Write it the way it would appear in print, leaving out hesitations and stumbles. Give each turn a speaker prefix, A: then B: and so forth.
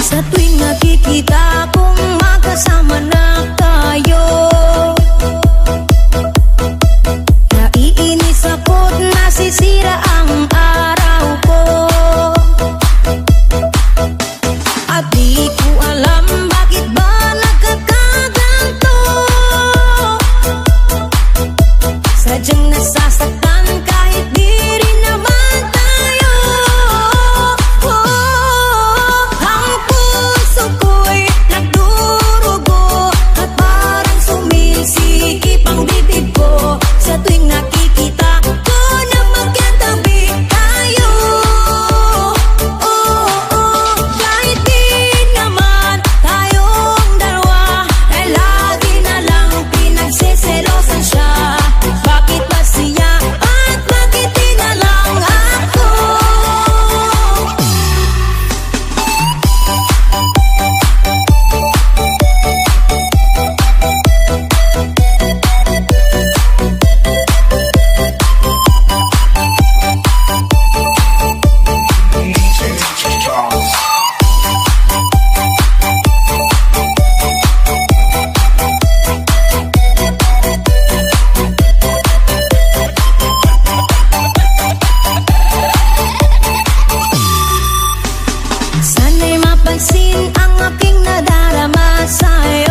A: Sa tuwing nakikita kong magkasama na tayo, naiinis ako't nasisira ang araw ko. At di ko alam bakit ba nagkakaganto. Sadyang nasasaktan kahit di rin naman tayo. Ang puso ko'y nagdurugo at parang sumisikip ang bibig ko sa tuwing nakikita ko na magkatabi tayo. Kahit di naman tayong dalawa ay lagi na lang pinagsiselosan siya. Bakit ba siya at bakit di na lang ako? Sana'y mapansin ang aking nadarama sa'yo.